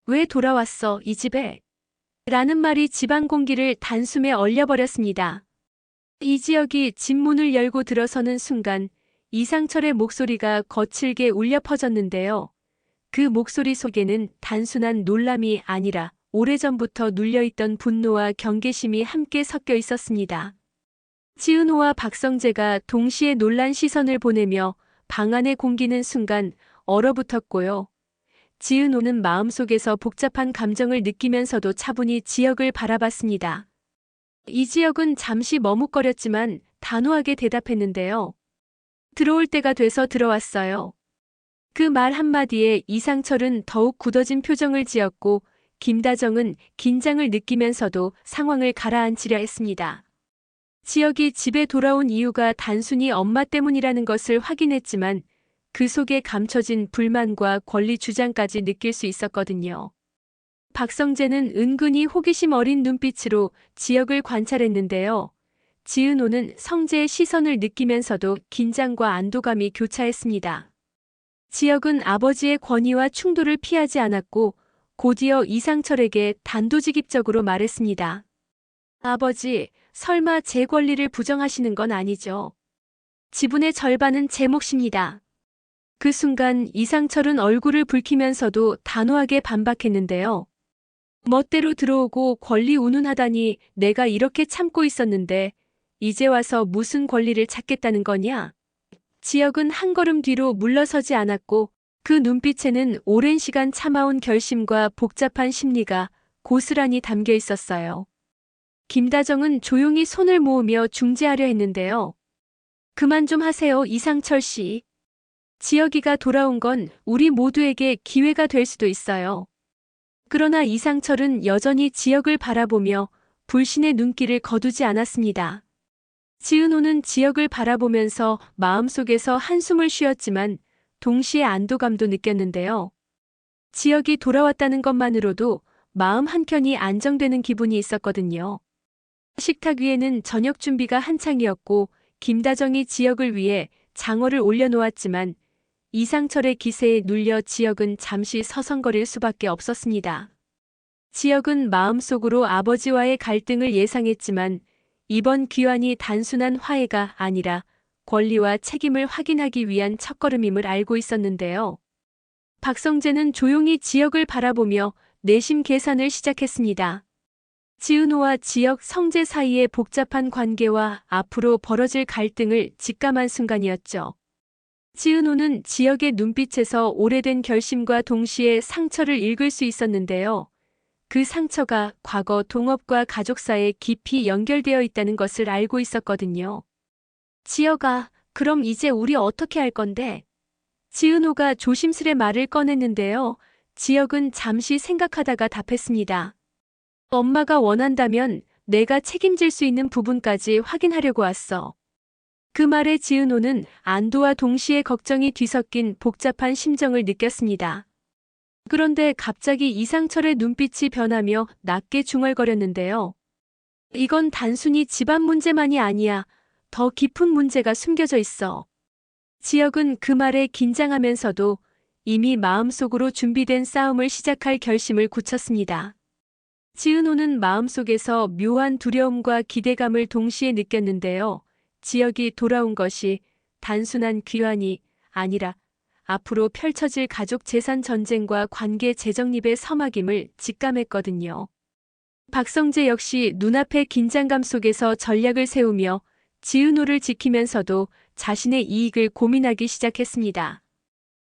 왜 돌아왔어, 이 집에? 라는 말이 집안 공기를 단숨에 얼려버렸습니다. 이 지역이 집 문을 열고 들어서는 순간 이상철의 목소리가 거칠게 울려 퍼졌는데요. 그 목소리 속에는 단순한 놀람이 아니라 오래전부터 눌려있던 분노와 경계심이 함께 섞여 있었습니다. 지은호와 박성재가 동시에 놀란 시선을 보내며 방 안의 공기는 순간 얼어붙었고요. 지은호는 마음속에서 복잡한 감정을 느끼면서도 차분히 지역을 바라봤습니다. 이 지역은 잠시 머뭇거렸지만 단호하게 대답했는데요. 들어올 때가 돼서 들어왔어요. 그 말 한마디에 이상철은 더욱 굳어진 표정을 지었고 김다정은 긴장을 느끼면서도 상황을 가라앉히려 했습니다. 지역이 집에 돌아온 이유가 단순히 엄마 때문이라는 것을 확인했지만 그 속에 감춰진 불만과 권리 주장까지 느낄 수 있었거든요. 박성재는 은근히 호기심 어린 눈빛으로 지역을 관찰했는데요. 지은호는 성재의 시선을 느끼면서도 긴장과 안도감이 교차했습니다. 지역은 아버지의 권위와 충돌을 피하지 않았고 곧이어 이상철에게 단도직입적으로 말했습니다. 아버지, 설마 제 권리를 부정하시는 건 아니죠? 지분의 절반은 제 몫입니다. 그 순간 이상철은 얼굴을 붉히면서도 단호하게 반박했는데요. 멋대로 들어오고 권리 운운하다니 내가 이렇게 참고 있었는데 이제 와서 무슨 권리를 찾겠다는 거냐? 지역은 한 걸음 뒤로 물러서지 않았고 그 눈빛에는 오랜 시간 참아온 결심과 복잡한 심리가 고스란히 담겨 있었어요. 김다정은 조용히 손을 모으며 중재하려 했는데요. 그만 좀 하세요, 이상철 씨. 지역이가 돌아온 건 우리 모두에게 기회가 될 수도 있어요. 그러나 이상철은 여전히 지역을 바라보며 불신의 눈길을 거두지 않았습니다. 지은호는 지역을 바라보면서 마음속에서 한숨을 쉬었지만 동시에 안도감도 느꼈는데요. 지역이 돌아왔다는 것만으로도 마음 한켠이 안정되는 기분이 있었거든요. 식탁 위에는 저녁 준비가 한창이었고 김다정이 지역을 위해 장어를 올려놓았지만 이상철의 기세에 눌려 지역은 잠시 서성거릴 수밖에 없었습니다. 지역은 마음속으로 아버지와의 갈등을 예상했지만 이번 귀환이 단순한 화해가 아니라 권리와 책임을 확인하기 위한 첫걸음임을 알고 있었는데요. 박성재는 조용히 지역을 바라보며 내심 계산을 시작했습니다. 지은호와 지역 성재 사이의 복잡한 관계와 앞으로 벌어질 갈등을 직감한 순간이었죠. 지은호는 지역의 눈빛에서 오래된 결심과 동시에 상처를 읽을 수 있었는데요. 그 상처가 과거 동업과 가족사에 깊이 연결되어 있다는 것을 알고 있었거든요. 지역아, 그럼 이제 우리 어떻게 할 건데? 지은호가 조심스레 말을 꺼냈는데요. 지역은 잠시 생각하다가 답했습니다. 엄마가 원한다면 내가 책임질 수 있는 부분까지 확인하려고 왔어. 그 말에 지은호는 안도와 동시에 걱정이 뒤섞인 복잡한 심정을 느꼈습니다. 그런데 갑자기 이상철의 눈빛이 변하며 낮게 중얼거렸는데요. 이건 단순히 집안 문제만이 아니야. 더 깊은 문제가 숨겨져 있어. 지역은 그 말에 긴장하면서도 이미 마음속으로 준비된 싸움을 시작할 결심을 굳혔습니다. 지은호는 마음속에서 묘한 두려움과 기대감을 동시에 느꼈는데요. 지역이 돌아온 것이 단순한 귀환이 아니라 앞으로 펼쳐질 가족 재산 전쟁과 관계 재정립의 서막임을 직감했거든요. 박성재 역시 눈앞의 긴장감 속에서 전략을 세우며 지은호를 지키면서도 자신의 이익을 고민하기 시작했습니다.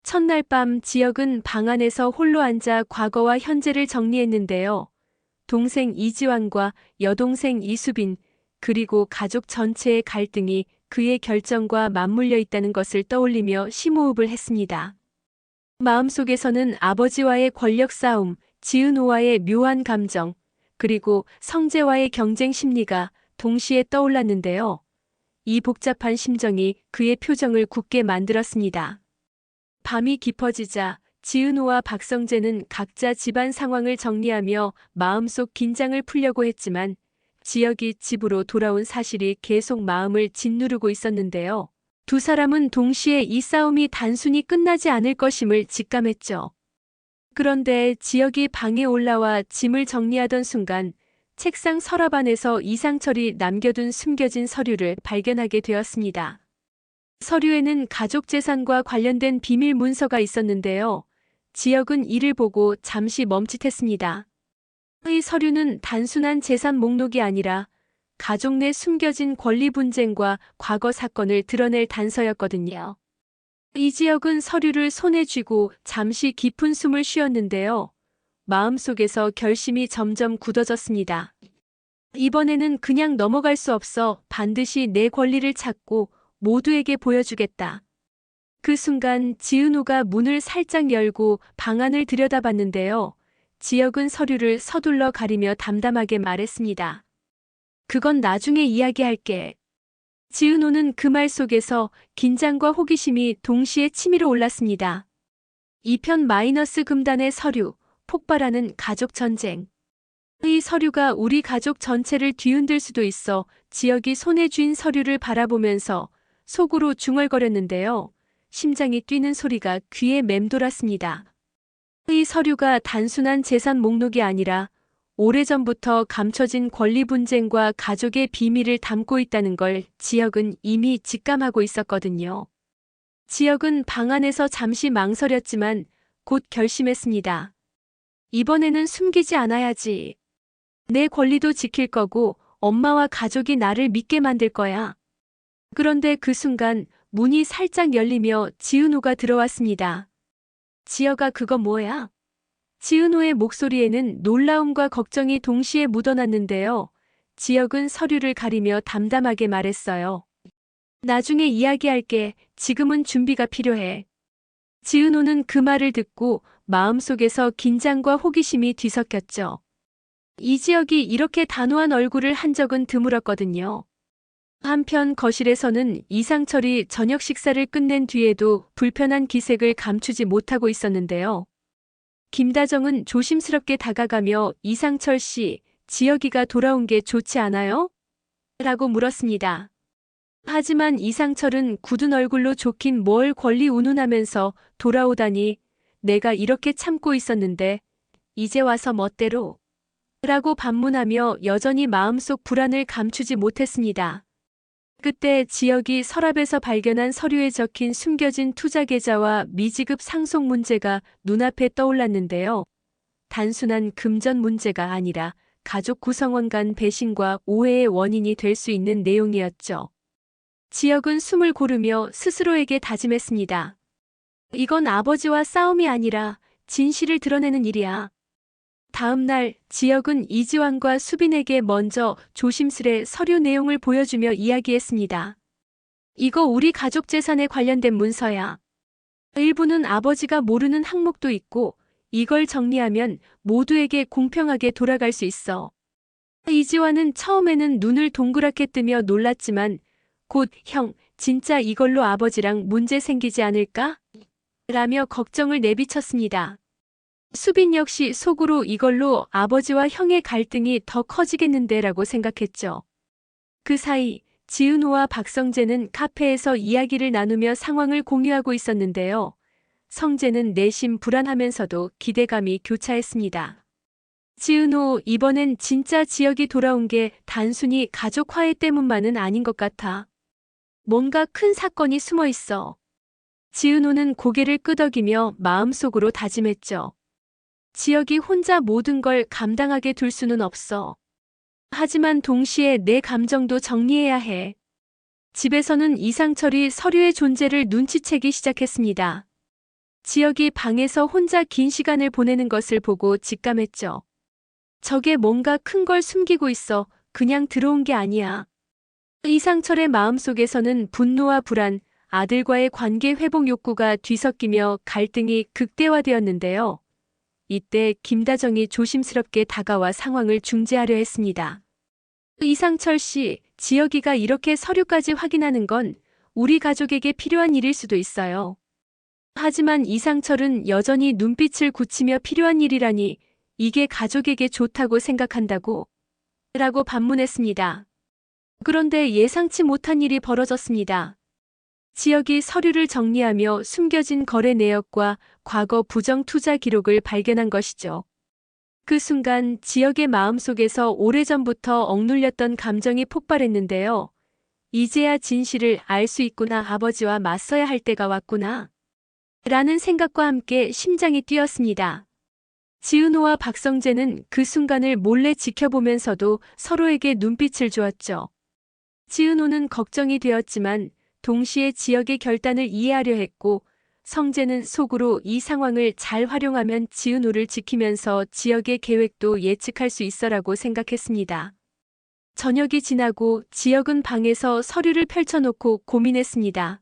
첫날 밤 지역은 방 안에서 홀로 앉아 과거와 현재를 정리했는데요. 동생 이지환과 여동생 이수빈, 그리고 가족 전체의 갈등이 그의 결정과 맞물려 있다는 것을 떠올리며 심호흡을 했습니다. 마음속에서는 아버지와의 권력 싸움, 지은호와의 묘한 감정, 그리고 성재와의 경쟁 심리가 동시에 떠올랐는데요. 이 복잡한 심정이 그의 표정을 굳게 만들었습니다. 밤이 깊어지자 지은호와 박성재는 각자 집안 상황을 정리하며 마음속 긴장을 풀려고 했지만 지역이 집으로 돌아온 사실이 계속 마음을 짓누르고 있었는데요. 두 사람은 동시에 이 싸움이 단순히 끝나지 않을 것임을 직감했죠. 그런데 지혁이 방에 올라와 짐을 정리하던 순간 책상 서랍 안에서 이상철이 남겨둔 숨겨진 서류를 발견하게 되었습니다. 서류에는 가족 재산과 관련된 비밀 문서가 있었는데요. 지혁은 이를 보고 잠시 멈칫했습니다. 이 서류는 단순한 재산 목록이 아니라 가족 내 숨겨진 권리 분쟁과 과거 사건을 드러낼 단서였거든요. 이지혁은 서류를 손에 쥐고 잠시 깊은 숨을 쉬었는데요. 마음속에서 결심이 점점 굳어졌습니다. 이번에는 그냥 넘어갈 수 없어 반드시 내 권리를 찾고 모두에게 보여주겠다. 그 순간 지은호가 문을 살짝 열고 방 안을 들여다봤는데요. 지혁은 서류를 서둘러 가리며 담담하게 말했습니다. 그건 나중에 이야기할게. 지은호는 그 말 속에서 긴장과 호기심이 동시에 치밀어 올랐습니다. 2편 마이너스 금단의 서류, 폭발하는 가족 전쟁. 이 서류가 우리 가족 전체를 뒤흔들 수도 있어 지혁이 손에 쥔 서류를 바라보면서 속으로 중얼거렸는데요. 심장이 뛰는 소리가 귀에 맴돌았습니다. 이 서류가 단순한 재산 목록이 아니라 오래전부터 감춰진 권리 분쟁과 가족의 비밀을 담고 있다는 걸 지혁은 이미 직감하고 있었거든요. 지혁은 방 안에서 잠시 망설였지만 곧 결심했습니다. 이번에는 숨기지 않아야지. 내 권리도 지킬 거고 엄마와 가족이 나를 믿게 만들 거야. 그런데 그 순간 문이 살짝 열리며 지은호가 들어왔습니다. 지혁아, 그거 뭐야? 지은호의 목소리에는 놀라움과 걱정이 동시에 묻어났는데요. 지혁은 서류를 가리며 담담하게 말했어요. 나중에 이야기할게. 지금은 준비가 필요해. 지은호는 그 말을 듣고 마음속에서 긴장과 호기심이 뒤섞였죠. 이지혁이 이렇게 단호한 얼굴을 한 적은 드물었거든요. 한편 거실에서는 이상철이 저녁 식사를 끝낸 뒤에도 불편한 기색을 감추지 못하고 있었는데요. 김다정은 조심스럽게 다가가며 이상철 씨, 지혁이가 돌아온 게 좋지 않아요? 라고 물었습니다. 하지만 이상철은 굳은 얼굴로 좋긴 뭘 권리 운운하면서 돌아오다니 내가 이렇게 참고 있었는데 이제 와서 멋대로 라고 반문하며 여전히 마음속 불안을 감추지 못했습니다. 그때 지혁이 서랍에서 발견한 서류에 적힌 숨겨진 투자 계좌와 미지급 상속 문제가 눈앞에 떠올랐는데요. 단순한 금전 문제가 아니라 가족 구성원 간 배신과 오해의 원인이 될 수 있는 내용이었죠. 지혁은 숨을 고르며 스스로에게 다짐했습니다. 이건 아버지와 싸움이 아니라 진실을 드러내는 일이야. 다음 날 지혁은 이지환과 수빈에게 먼저 조심스레 서류 내용을 보여주며 이야기했습니다. 이거 우리 가족 재산에 관련된 문서야. 일부는 아버지가 모르는 항목도 있고 이걸 정리하면 모두에게 공평하게 돌아갈 수 있어. 이지환은 처음에는 눈을 동그랗게 뜨며 놀랐지만 곧 형, 진짜 이걸로 아버지랑 문제 생기지 않을까? 라며 걱정을 내비쳤습니다. 수빈 역시 속으로 이걸로 아버지와 형의 갈등이 더 커지겠는데 라고 생각했죠. 그 사이 지은호와 박성재는 카페에서 이야기를 나누며 상황을 공유하고 있었는데요. 성재는 내심 불안하면서도 기대감이 교차했습니다. 지은호, 이번엔 진짜 지혁이 돌아온 게 단순히 가족 화해 때문만은 아닌 것 같아. 뭔가 큰 사건이 숨어 있어. 지은호는 고개를 끄덕이며 마음속으로 다짐했죠. 지혁이 혼자 모든 걸 감당하게 둘 수는 없어. 하지만 동시에 내 감정도 정리해야 해. 집에서는 이상철이 서류의 존재를 눈치채기 시작했습니다. 지혁이 방에서 혼자 긴 시간을 보내는 것을 보고 직감했죠. 저게 뭔가 큰 걸 숨기고 있어. 그냥 들어온 게 아니야. 이상철의 마음속에서는 분노와 불안, 아들과의 관계 회복 욕구가 뒤섞이며 갈등이 극대화되었는데요. 이때 김다정이 조심스럽게 다가와 상황을 중재하려 했습니다. 이상철 씨, 지혁이가 이렇게 서류까지 확인하는 건 우리 가족에게 필요한 일일 수도 있어요. 하지만 이상철은 여전히 눈빛을 굳히며 필요한 일이라니 이게 가족에게 좋다고 생각한다고? 라고 반문했습니다. 그런데 예상치 못한 일이 벌어졌습니다. 지역이 서류를 정리하며 숨겨진 거래 내역과 과거 부정 투자 기록을 발견한 것이죠. 그 순간 지역의 마음속에서 오래전부터 억눌렸던 감정이 폭발했는데요. 이제야 진실을 알 수 있구나, 아버지와 맞서야 할 때가 왔구나. 라는 생각과 함께 심장이 뛰었습니다. 지은호와 박성재는 그 순간을 몰래 지켜보면서도 서로에게 눈빛을 주었죠. 지은호는 걱정이 되었지만 동시에 지역의 결단을 이해하려 했고, 성재는 속으로 이 상황을 잘 활용하면 지은호를 지키면서 지역의 계획도 예측할 수 있어라고 생각했습니다. 저녁이 지나고 지역은 방에서 서류를 펼쳐놓고 고민했습니다.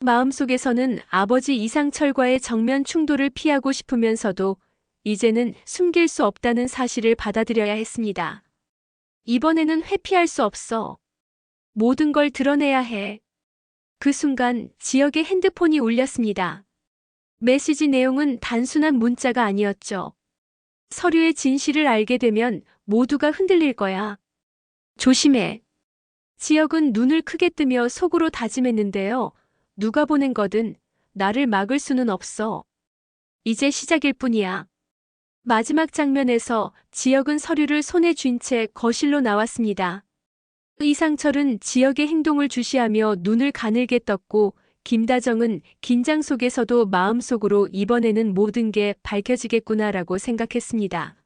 마음속에서는 아버지 이상철과의 정면 충돌을 피하고 싶으면서도 이제는 숨길 수 없다는 사실을 받아들여야 했습니다. 이번에는 회피할 수 없어. 모든 걸 드러내야 해. 그 순간 지역의 핸드폰이 울렸습니다. 메시지 내용은 단순한 문자가 아니었죠. 서류의 진실을 알게 되면 모두가 흔들릴 거야. 조심해. 지역은 눈을 크게 뜨며 속으로 다짐했는데요. 누가 보낸 거든 나를 막을 수는 없어. 이제 시작일 뿐이야. 마지막 장면에서 지역은 서류를 손에 쥔 채 거실로 나왔습니다. 이상철은 지역의 행동을 주시하며 눈을 가늘게 떴고, 김다정은 긴장 속에서도 마음속으로 이번에는 모든 게 밝혀지겠구나라고 생각했습니다.